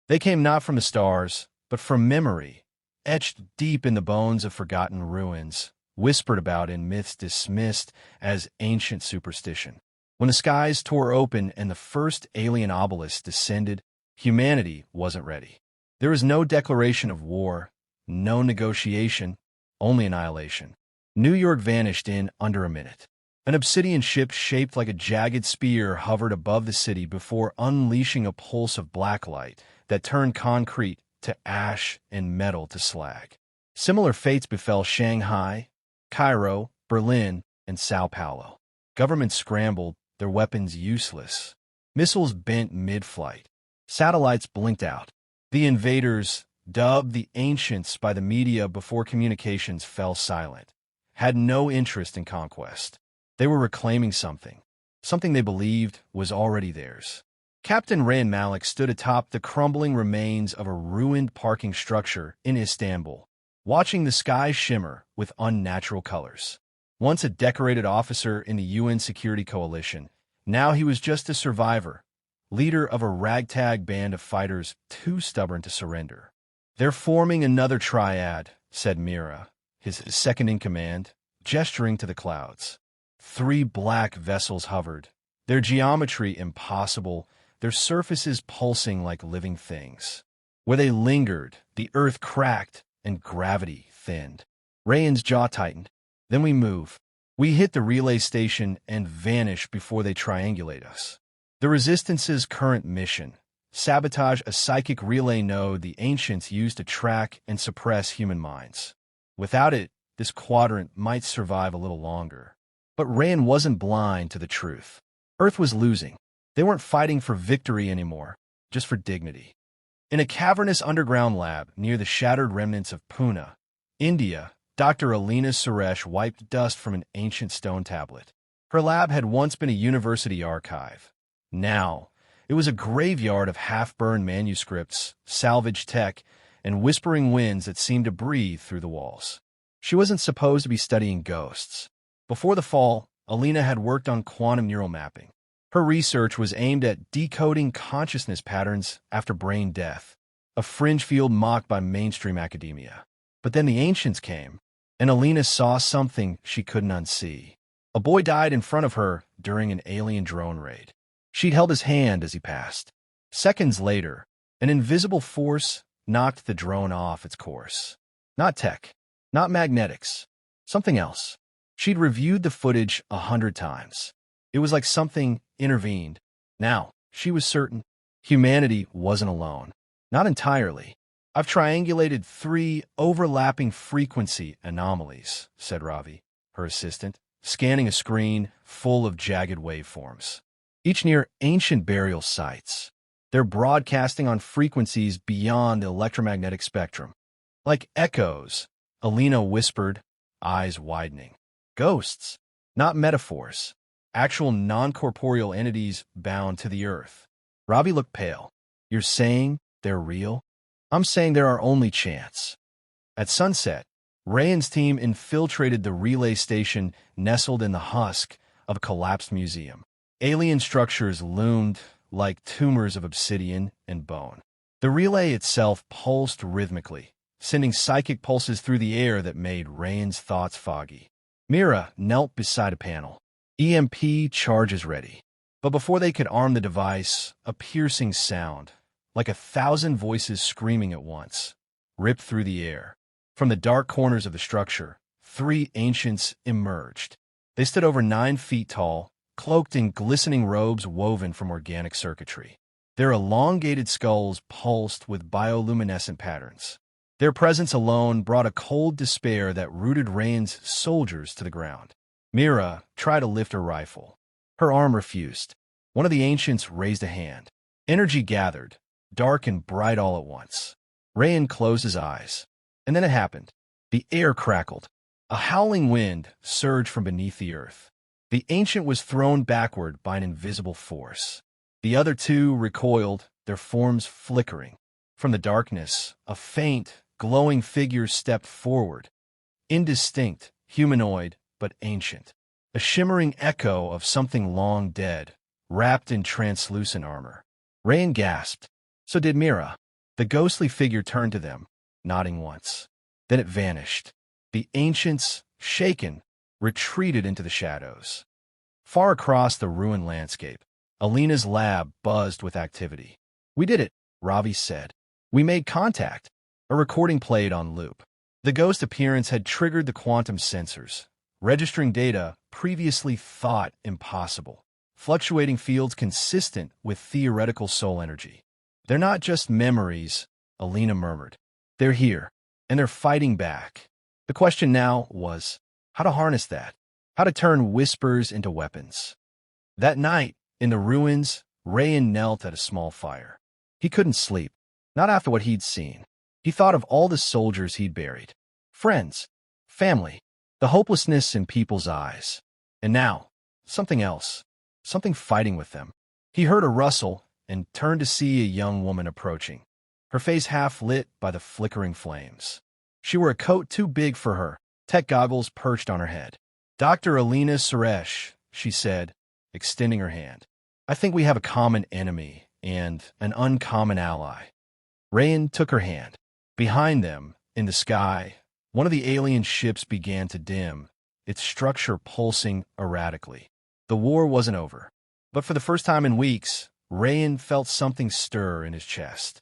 They came not from the stars, but from memory, etched deep in the bones of forgotten ruins, whispered about in myths dismissed as ancient superstition. When the skies tore open and the first alien obelisk descended, humanity wasn't ready. There was no declaration of war, no negotiation, only annihilation. New York vanished in under a minute. An obsidian ship shaped like a jagged spear hovered above the city before unleashing a pulse of black light that turned concrete to ash and metal to slag. Similar fates befell Shanghai, Cairo, Berlin, and Sao Paulo. Governments scrambled, their weapons useless. Missiles bent mid-flight. Satellites blinked out. The invaders, dubbed the ancients by the media before communications fell silent, had no interest in conquest. They were reclaiming something they believed was already theirs. Captain Rand Malik stood atop the crumbling remains of a ruined parking structure in Istanbul, watching the sky shimmer with unnatural colors. Once a decorated officer in the UN Security Coalition, now he was just a survivor, leader of a ragtag band of fighters too stubborn to surrender. "They're forming another triad," said Mira, his second-in-command, gesturing to the clouds. 3 black vessels hovered, their geometry impossible, their surfaces pulsing like living things. Where they lingered, the earth cracked and gravity thinned. Rayan's jaw tightened. "Then we move. We hit the relay station and vanish before they triangulate us." The Resistance's current mission: sabotage a psychic relay node the ancients used to track and suppress human minds. Without it, this quadrant might survive a little longer. But Rayan wasn't blind to the truth. Earth was losing. They weren't fighting for victory anymore, just for dignity. In a cavernous underground lab near the shattered remnants of Pune, India, Dr. Alina Suresh wiped dust from an ancient stone tablet. Her lab had once been a university archive. Now, it was a graveyard of half-burned manuscripts, salvaged tech, and whispering winds that seemed to breathe through the walls. She wasn't supposed to be studying ghosts. Before the fall, Alina had worked on quantum neural mapping. Her research was aimed at decoding consciousness patterns after brain death, a fringe field mocked by mainstream academia. But then the ancients came, and Alina saw something she couldn't unsee. A boy died in front of her during an alien drone raid. She'd held his hand as he passed. Seconds later, an invisible force knocked the drone off its course. Not tech, not magnetics, something else. She'd reviewed the footage 100 times. It was like something intervened. Now, she was certain, humanity wasn't alone. Not entirely. "I've triangulated 3 overlapping frequency anomalies," said Ravi, her assistant, scanning a screen full of jagged waveforms. Each near ancient burial sites. They're broadcasting on frequencies beyond the electromagnetic spectrum. "Like echoes," Alina whispered, eyes widening. "Ghosts, not metaphors. Actual non-corporeal entities bound to the earth." Ravi looked pale. "You're saying they're real?" "I'm saying they're our only chance." At sunset, Rayan's team infiltrated the relay station nestled in the husk of a collapsed museum. Alien structures loomed like tumors of obsidian and bone. The relay itself pulsed rhythmically, sending psychic pulses through the air that made Rayan's thoughts foggy. Mira knelt beside a panel. EMP charges ready. But before they could arm the device, a piercing sound, like 1,000 voices screaming at once, ripped through the air. From the dark corners of the structure, 3 ancients emerged. They stood over 9 feet tall, cloaked in glistening robes woven from organic circuitry. Their elongated skulls pulsed with bioluminescent patterns. Their presence alone brought a cold despair that rooted Rayan's soldiers to the ground. Mira tried to lift her rifle. Her arm refused. One of the ancients raised a hand. Energy gathered, dark and bright all at once. Rayan closed his eyes. And then it happened. The air crackled. A howling wind surged from beneath the earth. The ancient was thrown backward by an invisible force. The other 2 recoiled, their forms flickering. From the darkness, a faint, glowing figure stepped forward. Indistinct, humanoid, but ancient. A shimmering echo of something long dead, wrapped in translucent armor. Rayan gasped. So did Mira. The ghostly figure turned to them, nodding once. Then it vanished. The ancients, shaken, retreated into the shadows. Far across the ruined landscape, Alina's lab buzzed with activity. "We did it," Ravi said. "We made contact." A recording played on loop. The ghost appearance had triggered the quantum sensors, registering data previously thought impossible. Fluctuating fields consistent with theoretical soul energy. "They're not just memories," Alina murmured. "They're here, and they're fighting back." The question now was how to harness that, how to turn whispers into weapons. That night, in the ruins, Rayan knelt at a small fire. He couldn't sleep, not after what he'd seen. He thought of all the soldiers he'd buried, friends, family, the hopelessness in people's eyes. And now, something else, something fighting with them. He heard a rustle and turned to see a young woman approaching, her face half lit by the flickering flames. She wore a coat too big for her, tech goggles perched on her head. "Dr. Alina Suresh," she said, extending her hand. "I think we have a common enemy and an uncommon ally." Rayan took her hand. Behind them, in the sky, one of the alien ships began to dim, its structure pulsing erratically. The war wasn't over. But for the first time in weeks, Rayan felt something stir in his chest.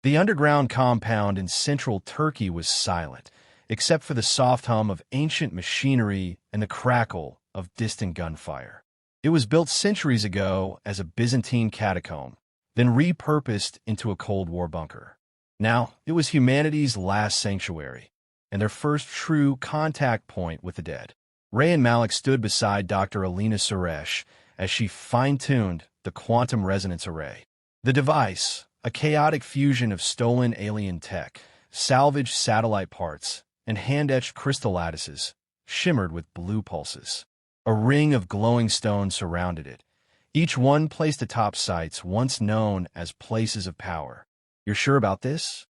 The underground compound in central Turkey was silent, except for the soft hum of ancient machinery and the crackle of distant gunfire. It was built centuries ago as a Byzantine catacomb, then repurposed into a Cold War bunker. Now, it was humanity's last sanctuary, and their first true contact point with the dead. Rayan Malik stood beside Dr. Alina Suresh as she fine-tuned the quantum resonance array. The device, a chaotic fusion of stolen alien tech, salvaged satellite parts, and hand-etched crystal lattices, shimmered with blue pulses. A ring of glowing stones surrounded it, each one placed atop sites once known as places of power. "You're sure about this?"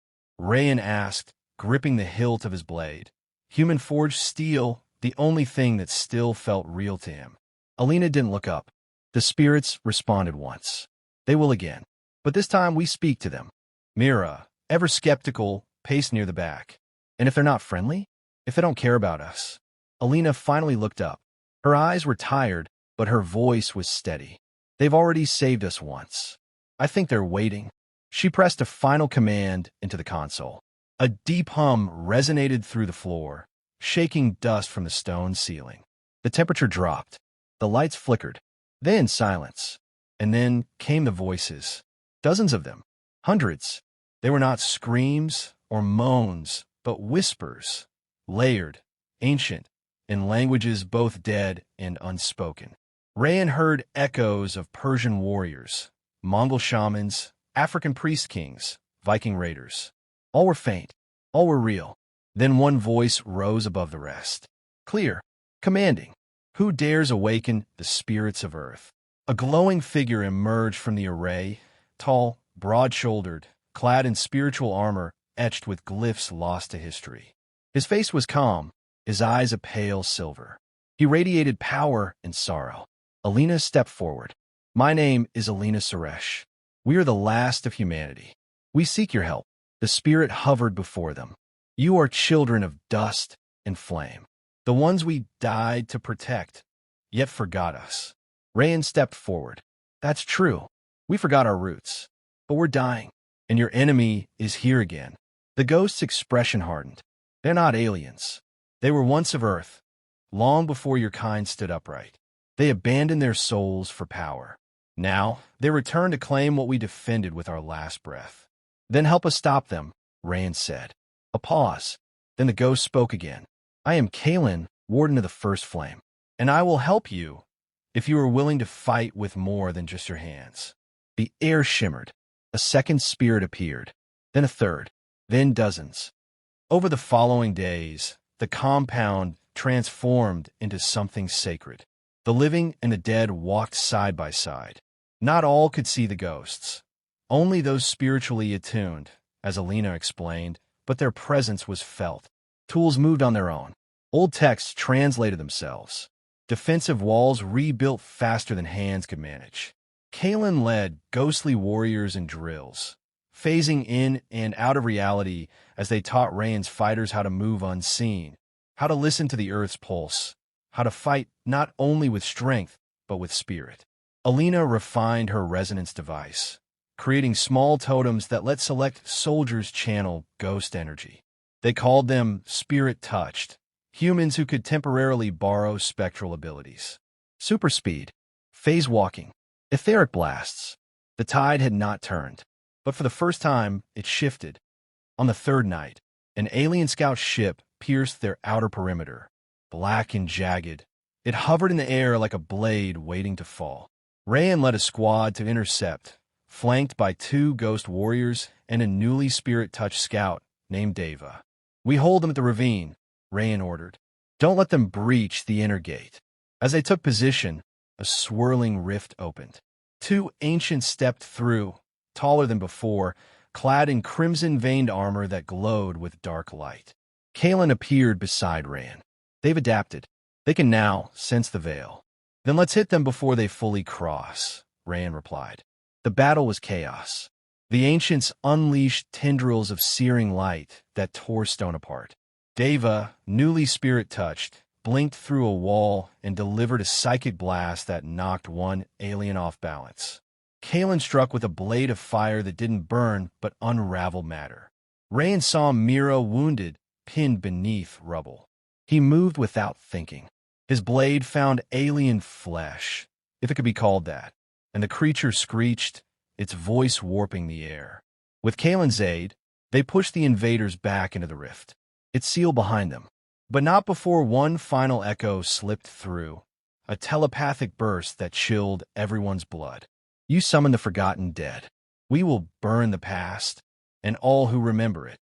Rayan asked, gripping the hilt of his blade. Human-forged steel, the only thing that still felt real to him. Alina didn't look up. The spirits responded once. "They will again. But this time we speak to them." Mira, ever skeptical, paced near the back. "And if they're not friendly? If they don't care about us?" Alina finally looked up. Her eyes were tired, but her voice was steady. "They've already saved us once. I think they're waiting." She pressed a final command into the console. A deep hum resonated through the floor, shaking dust from the stone ceiling. The temperature dropped. The lights flickered. Then silence. And then came the voices. Dozens of them. Hundreds. They were not screams or moans, but whispers. Layered, ancient, in languages both dead and unspoken. Rayan heard echoes of Persian warriors, Mongol shamans, African priest kings, Viking raiders. All were faint. All were real. Then one voice rose above the rest. Clear, commanding. "Who dares awaken the spirits of Earth?" A glowing figure emerged from the array, tall, broad-shouldered, clad in spiritual armor etched with glyphs lost to history. His face was calm, his eyes a pale silver. He radiated power and sorrow. Alina stepped forward. "My name is Alina Suresh. We are the last of humanity. We seek your help." The spirit hovered before them. "You are children of dust and flame. The ones we died to protect, yet forgot us." Rayan stepped forward. "That's true. We forgot our roots. But we're dying, and your enemy is here again." The ghost's expression hardened. "They're not aliens. They were once of Earth, long before your kind stood upright. They abandoned their souls for power. Now, they return to claim what we defended with our last breath." "Then help us stop them," Rayan said. A pause. Then the ghost spoke again. "I am Kalen, warden of the First Flame, and I will help you if you are willing to fight with more than just your hands." The air shimmered. A second spirit appeared, then a third, then dozens. Over the following days, the compound transformed into something sacred. The living and the dead walked side by side. Not all could see the ghosts. Only those spiritually attuned, as Alina explained, but their presence was felt. Tools moved on their own. Old texts translated themselves. Defensive walls rebuilt faster than hands could manage. Kalen led ghostly warriors and drills, phasing in and out of reality as they taught Rayan's fighters how to move unseen, how to listen to the Earth's pulse, how to fight not only with strength, but with spirit. Alina refined her resonance device, creating small totems that let select soldiers channel ghost energy. They called them spirit-touched, humans who could temporarily borrow spectral abilities. Super speed, phase walking, etheric blasts. The tide had not turned, but for the first time, it shifted. On the third night, an alien scout ship pierced their outer perimeter, black and jagged. It hovered in the air like a blade waiting to fall. Rayan led a squad to intercept, flanked by 2 ghost warriors and a newly spirit-touched scout named Deva. "We hold them at the ravine," Rayan ordered. "Don't let them breach the inner gate." As they took position, a swirling rift opened. 2 ancients stepped through, taller than before, clad in crimson-veined armor that glowed with dark light. Kalen appeared beside Rayan. "They've adapted. They can now sense the veil." "Then let's hit them before they fully cross," Rayan replied. The battle was chaos. The ancients unleashed tendrils of searing light that tore stone apart. Deva, newly spirit-touched, blinked through a wall and delivered a psychic blast that knocked one alien off balance. Kalen struck with a blade of fire that didn't burn but unraveled matter. Rayan saw Mira wounded, pinned beneath rubble. He moved without thinking. His blade found alien flesh, if it could be called that, and the creature screeched, its voice warping the air. With Kalen's aid, they pushed the invaders back into the rift. It sealed behind them, but not before one final echo slipped through, a telepathic burst that chilled everyone's blood. "You summon the forgotten dead. We will burn the past, and all who remember it."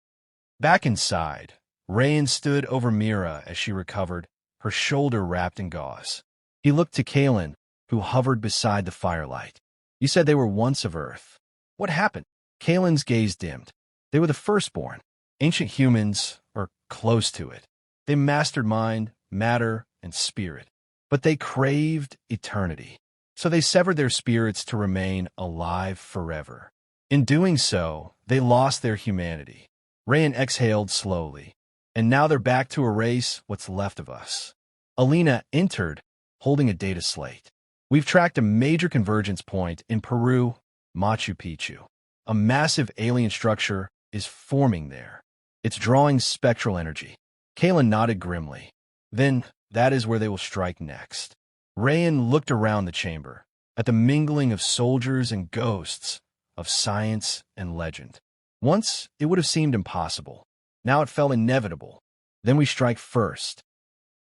Back inside, Rayan stood over Mira as she recovered, her shoulder wrapped in gauze. He looked to Kalen, who hovered beside the firelight. "You said they were once of Earth. What happened?" Kalen's gaze dimmed. "They were the firstborn, ancient humans, or close to it. They mastered mind, matter, and spirit. But they craved eternity. So they severed their spirits to remain alive forever. In doing so, they lost their humanity." Rayan exhaled slowly. "And now they're back to erase what's left of us." Alina entered, holding a data slate. "We've tracked a major convergence point in Peru, Machu Picchu. A massive alien structure is forming there. It's drawing spectral energy." Kalen nodded grimly. "Then that is where they will strike next." Rayan looked around the chamber, at the mingling of soldiers and ghosts, of science and legend. Once, it would have seemed impossible. Now it felt inevitable. "Then we strike first."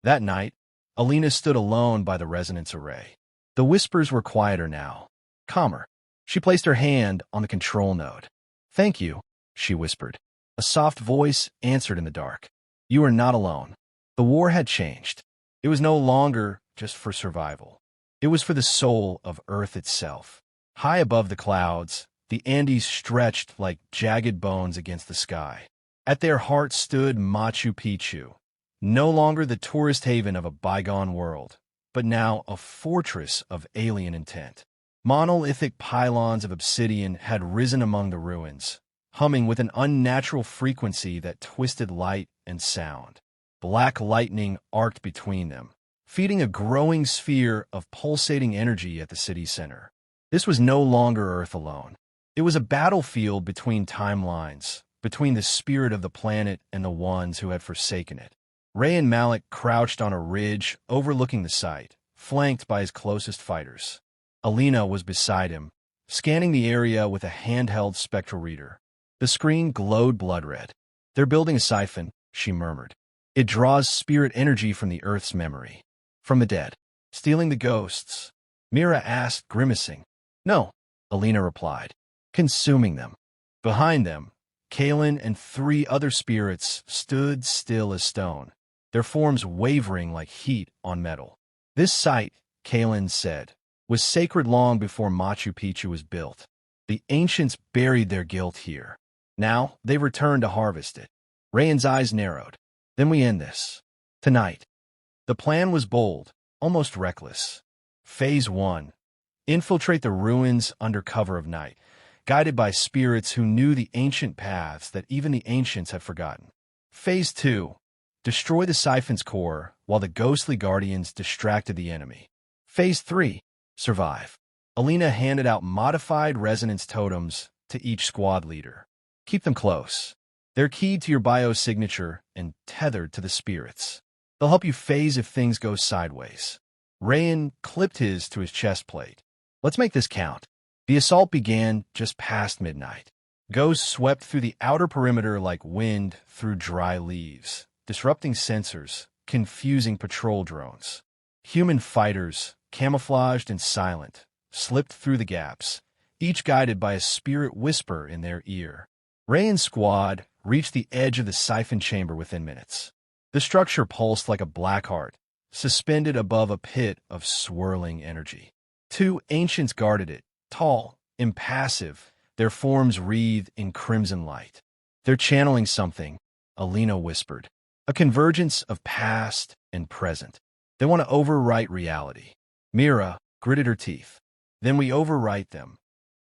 That night, Alina stood alone by the resonance array. The whispers were quieter now, calmer. She placed her hand on the control node. "Thank you," she whispered. A soft voice answered in the dark. "You are not alone." The war had changed. It was no longer just for survival. It was for the soul of Earth itself. High above the clouds, the Andes stretched like jagged bones against the sky. At their heart stood Machu Picchu, no longer the tourist haven of a bygone world, but now a fortress of alien intent. Monolithic pylons of obsidian had risen among the ruins, humming with an unnatural frequency that twisted light and sound. Black lightning arced between them, feeding a growing sphere of pulsating energy at the city center. This was no longer Earth alone. It was a battlefield between timelines, between the spirit of the planet and the ones who had forsaken it. Rayan Malik crouched on a ridge overlooking the site, flanked by his closest fighters. Alina was beside him, scanning the area with a handheld spectral reader. The screen glowed blood red. "They're building a siphon," she murmured. "It draws spirit energy from the Earth's memory, from the dead. Stealing the ghosts?" Mira asked, grimacing. "No," Alina replied. "Consuming them." Behind them, Kalen and 3 other spirits stood still as stone, their forms wavering like heat on metal. "This site," Kalen said, "was sacred long before Machu Picchu was built. The ancients buried their guilt here. Now they return to harvest it." Rayan's eyes narrowed. "Then we end this. Tonight." The plan was bold, almost reckless. Phase 1. Infiltrate the ruins under cover of night, guided by spirits who knew the ancient paths that even the ancients had forgotten. Phase 2. Destroy the siphon's core while the ghostly guardians distracted the enemy. Phase 3. Survive. Alina handed out modified resonance totems to each squad leader. Keep them close. They're keyed to your biosignature and tethered to the spirits. They'll help you phase if things go sideways. Rayan clipped his to his chest plate. Let's make this count. The assault began just past midnight. Ghosts swept through the outer perimeter like wind through dry leaves, disrupting sensors, confusing patrol drones. Human fighters, camouflaged and silent, slipped through the gaps, each guided by a spirit whisper in their ear. Rayan's squad reached the edge of the siphon chamber within minutes. The structure pulsed like a black heart, suspended above a pit of swirling energy. Two ancients guarded it, tall, impassive, their forms wreathed in crimson light. They're channeling something, Alina whispered. A convergence of past and present. They want to overwrite reality. Mira gritted her teeth. Then we overwrite them.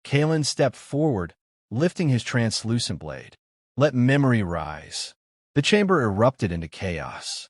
Kalen stepped forward, lifting his translucent blade. Let memory rise. The chamber erupted into chaos.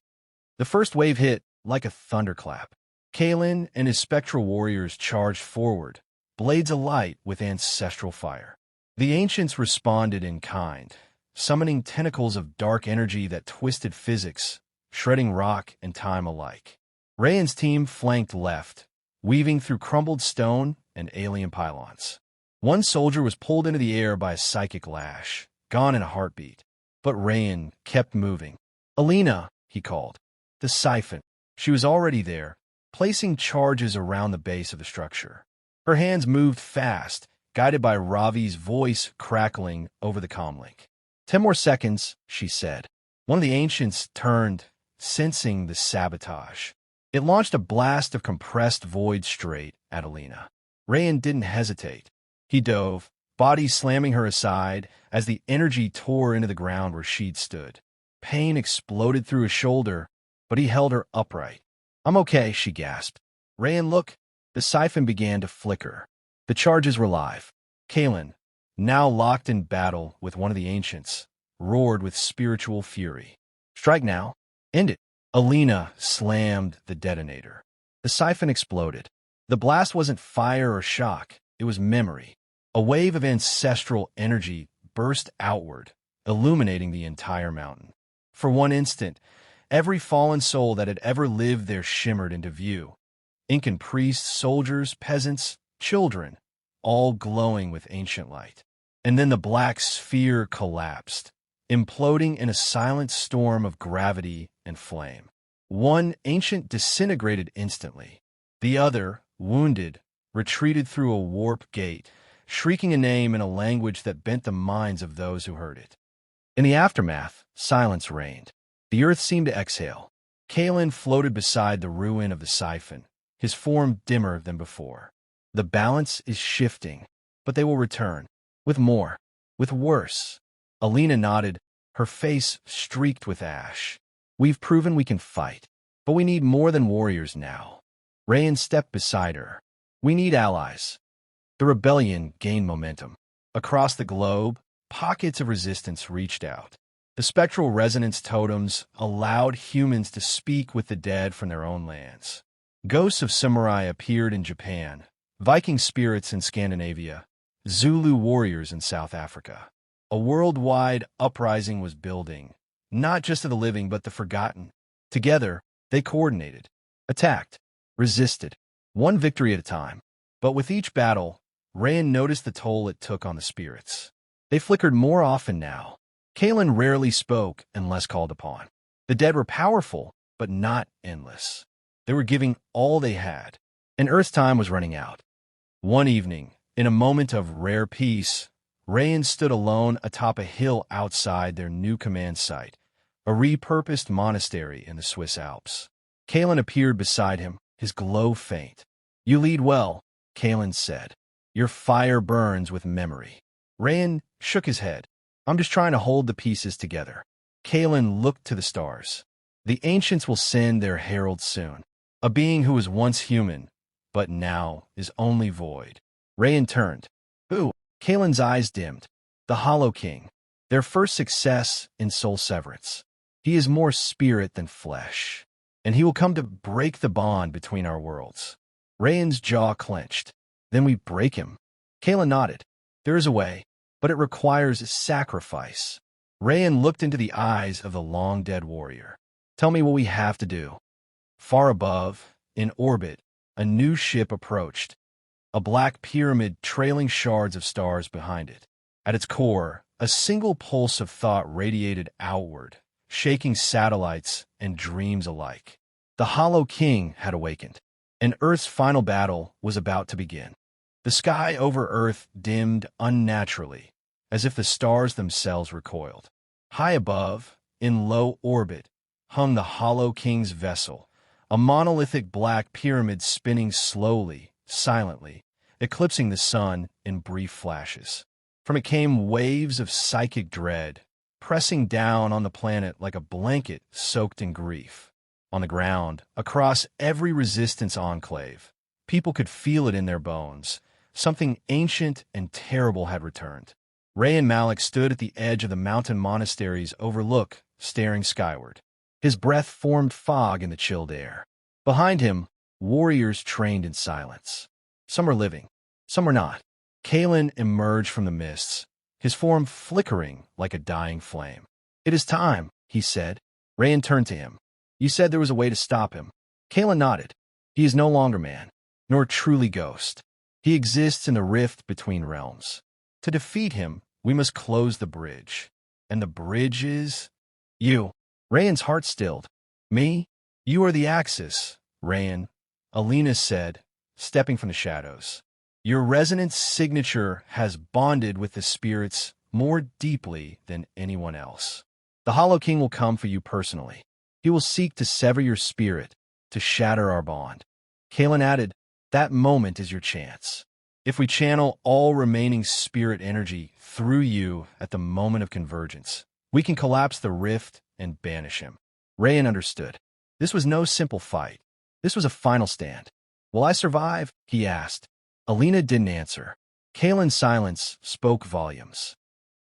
The first wave hit like a thunderclap. Kalen and his spectral warriors charged forward, blades alight with ancestral fire. The ancients responded in kind, summoning tentacles of dark energy that twisted physics, shredding rock and time alike. Rayan's team flanked left, weaving through crumbled stone and alien pylons. One soldier was pulled into the air by a psychic lash, gone in a heartbeat. But Rayan kept moving. Alina, he called. The siphon. She was already there, placing charges around the base of the structure. Her hands moved fast, guided by Ravi's voice crackling over the comlink. 10 more seconds, she said. One of the ancients turned, sensing the sabotage. It launched a blast of compressed void straight at Alina. Rayan didn't hesitate. He dove, body slamming her aside as the energy tore into the ground where she'd stood. Pain exploded through his shoulder, but he held her upright. I'm okay, she gasped. Rayan, look. The siphon began to flicker. The charges were live. Kalen, now locked in battle with one of the ancients, roared with spiritual fury. Strike now. End it. Alina slammed the detonator. The siphon exploded. The blast wasn't fire or shock. It was memory. A wave of ancestral energy burst outward, illuminating the entire mountain. For one instant, every fallen soul that had ever lived there shimmered into view. Incan priests, soldiers, peasants, children, all glowing with ancient light. And then the black sphere collapsed, imploding in a silent storm of gravity and flame. One ancient disintegrated instantly. The other, wounded, retreated through a warp gate, shrieking a name in a language that bent the minds of those who heard it. In the aftermath, silence reigned. The earth seemed to exhale. Kalen floated beside the ruin of the siphon, his form dimmer than before. The balance is shifting, but they will return. With more. With worse. Alina nodded, her face streaked with ash. We've proven we can fight, but we need more than warriors now. Rayan stepped beside her. We need allies. The rebellion gained momentum. Across the globe, pockets of resistance reached out. The spectral resonance totems allowed humans to speak with the dead from their own lands. Ghosts of samurai appeared in Japan, Viking spirits in Scandinavia, Zulu warriors in South Africa. A worldwide uprising was building, not just of the living but the forgotten. Together, they coordinated, attacked, resisted, one victory at a time. But with each battle, Rayan noticed the toll it took on the spirits. They flickered more often now. Kalen rarely spoke unless called upon. The dead were powerful, but not endless. They were giving all they had, and Earth's time was running out. One evening, in a moment of rare peace, Rayan stood alone atop a hill outside their new command site, a repurposed monastery in the Swiss Alps. Kalen appeared beside him, his glow faint. You lead well, Kalen said. Your fire burns with memory. Rayan shook his head. I'm just trying to hold the pieces together. Kalen looked to the stars. The ancients will send their herald soon. A being who was once human, but now is only void. Rayan turned. Ooh, Kalen's eyes dimmed. The Hollow King. Their first success in soul severance. He is more spirit than flesh, and he will come to break the bond between our worlds. Rayan's jaw clenched. Then we break him. Kalen nodded. There is a way, but it requires sacrifice. Rayan looked into the eyes of the long-dead warrior. Tell me what we have to do. Far above, in orbit, a new ship approached. A black pyramid trailing shards of stars behind it. At its core, a single pulse of thought radiated outward, shaking satellites and dreams alike. The Hollow King had awakened, and Earth's final battle was about to begin. The sky over Earth dimmed unnaturally, as if the stars themselves recoiled. High above, in low orbit, hung the Hollow King's vessel, a monolithic black pyramid spinning slowly, silently, eclipsing the sun in brief flashes. From it came waves of psychic dread, pressing down on the planet like a blanket soaked in grief. On the ground, across every resistance enclave, people could feel it in their bones. Something ancient and terrible had returned. Ray and Malik stood at the edge of the mountain monastery's overlook, staring skyward. His breath formed fog in the chilled air. Behind him, warriors trained in silence. Some were living, some were not. Kalen emerged from the mists, his form flickering like a dying flame. It is time, he said. Rayan turned to him. You said there was a way to stop him. Kalen nodded. He is no longer man, nor truly ghost. He exists in the rift between realms. To defeat him, we must close the bridge. And the bridge is... you. Rayan's heart stilled. Me? You are the Axis, Rayan, Alina said, stepping from the shadows. Your resonance signature has bonded with the spirits more deeply than anyone else. The Hollow King will come for you personally. He will seek to sever your spirit, to shatter our bond. Kalen added, that moment is your chance. If we channel all remaining spirit energy through you at the moment of convergence, we can collapse the rift and banish him. Rayan understood. This was no simple fight. This was a final stand. Will I survive? He asked. Alina didn't answer. Kalen's silence spoke volumes.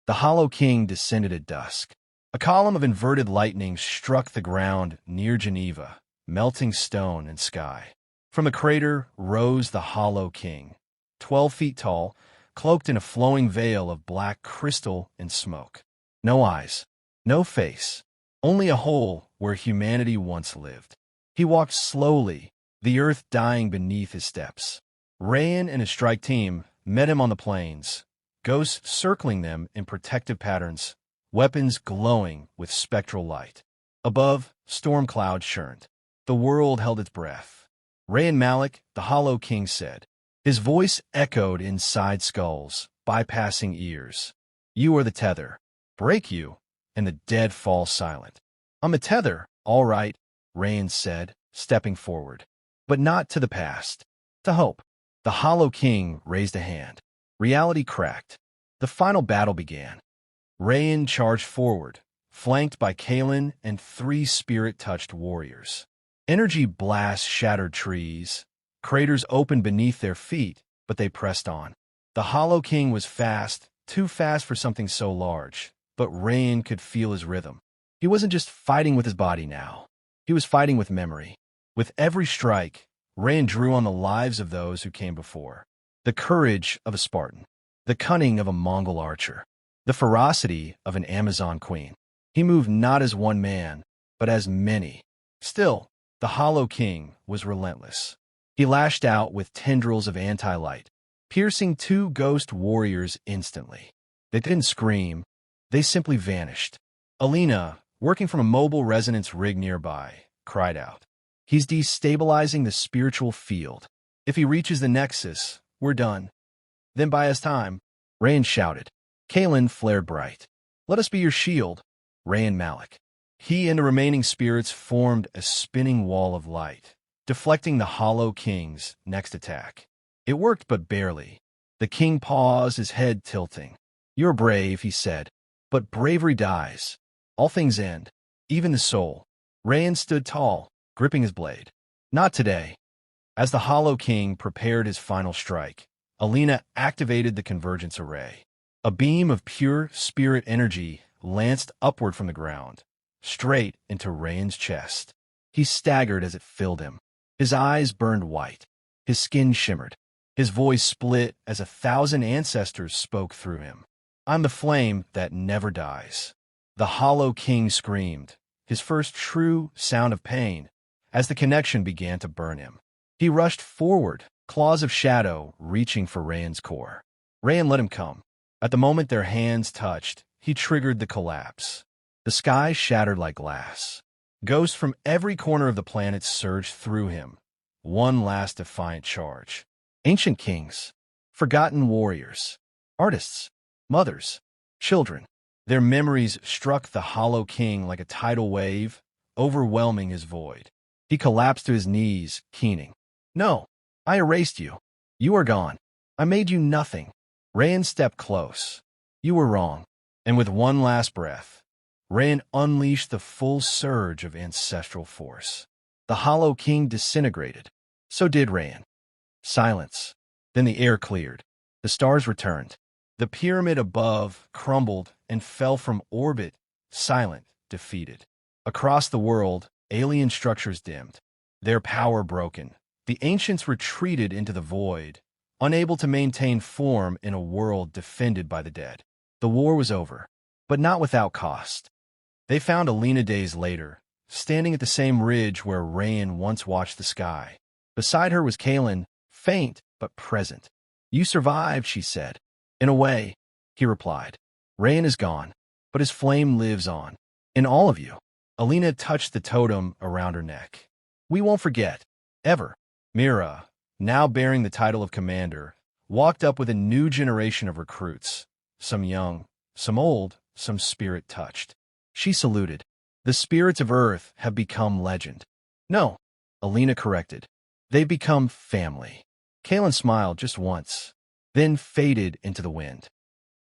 The Hollow King descended at dusk. A column of inverted lightning struck the ground near Geneva, melting stone and sky. From the crater rose the Hollow King, 12 feet tall, cloaked in a flowing veil of black crystal and smoke. No eyes, no face, only a hole where humanity once lived. He walked slowly, the earth dying beneath his steps. Rayan and his strike team met him on the plains, ghosts circling them in protective patterns, weapons glowing with spectral light. Above, storm clouds churned. The world held its breath. Ray and Malik, the Hollow King, said. His voice echoed inside skulls, bypassing ears. You are the tether. Break you, and the dead fall silent. I'm a tether, all right, Rayan said, stepping forward. But not to the past. To hope. The Hollow King raised a hand. Reality cracked. The final battle began. Rayan charged forward, flanked by Kalen and 3 spirit-touched warriors. Energy blasts shattered trees. Craters opened beneath their feet, but they pressed on. The Hollow King was fast, too fast for something so large, but Rayan could feel his rhythm. He wasn't just fighting with his body now. He was fighting with memory. With every strike, Rayan drew on the lives of those who came before. The courage of a Spartan. The cunning of a Mongol archer. The ferocity of an Amazon queen. He moved not as one man, but as many. Still, the Hollow King was relentless. He lashed out with tendrils of anti-light, piercing 2 ghost warriors instantly. They didn't scream. They simply vanished. Alina, working from a mobile resonance rig nearby, cried out. He's destabilizing the spiritual field. If he reaches the Nexus, we're done. Then buy us time, Rayan shouted. Kalen flared bright. Let us be your shield, Ray and Malik. He and the remaining spirits formed a spinning wall of light, deflecting the Hollow King's next attack. It worked, but barely. The king paused, his head tilting. You're brave, he said, but bravery dies. All things end, even the soul. Rayan stood tall, gripping his blade. Not today. As the Hollow King prepared his final strike, Alina activated the convergence array. A beam of pure spirit energy lanced upward from the ground, straight into Rayan's chest. He staggered as it filled him. His eyes burned white. His skin shimmered. His voice split as 1,000 ancestors spoke through him. "I'm the flame that never dies." The Hollow King screamed, his first true sound of pain, as the connection began to burn him. He rushed forward, claws of shadow reaching for Rayan's core. Rayan let him come. At the moment their hands touched, he triggered the collapse. The sky shattered like glass. Ghosts from every corner of the planet surged through him. One last defiant charge. Ancient kings, forgotten warriors, artists, mothers, children. Their memories struck the Hollow King like a tidal wave, overwhelming his void. He collapsed to his knees, keening. "No, I erased you. You are gone. I made you nothing." Rayan stepped close. "You were wrong." And with one last breath, Rayan unleashed the full surge of ancestral force. The Hollow King disintegrated. So did Rayan. Silence. Then the air cleared. The stars returned. The pyramid above crumbled and fell from orbit, silent, defeated. Across the world, alien structures dimmed, their power broken. The ancients retreated into the void, unable to maintain form in a world defended by the dead. The war was over, but not without cost. They found Alina days later, standing at the same ridge where Rayan once watched the sky. Beside her was Kalen, faint but present. "You survived," she said. "In a way," he replied. "Rayan is gone, but his flame lives on. In all of you." Alina touched the totem around her neck. "We won't forget. Ever." Mira, now bearing the title of commander, walked up with a new generation of recruits. Some young, some old, some spirit-touched. She saluted. "The spirits of Earth have become legend." "No," Alina corrected. "They've become family." Kalen smiled just once, then faded into the wind.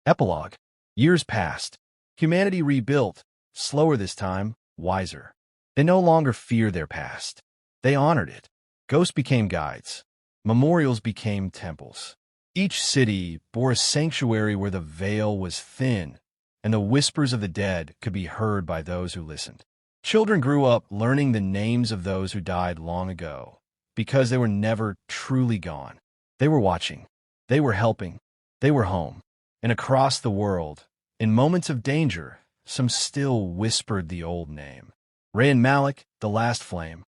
Epilogue. Years passed. Humanity rebuilt, slower this time, wiser. They no longer fear their past. They honored it. Ghosts became guides. Memorials became temples. Each city bore a sanctuary where the veil was thin, and the whispers of the dead could be heard by those who listened. Children grew up learning the names of those who died long ago, because they were never truly gone. They were watching. They were helping. They were home. And across the world, in moments of danger, some still whispered the old name. Rayan Malik, the last flame.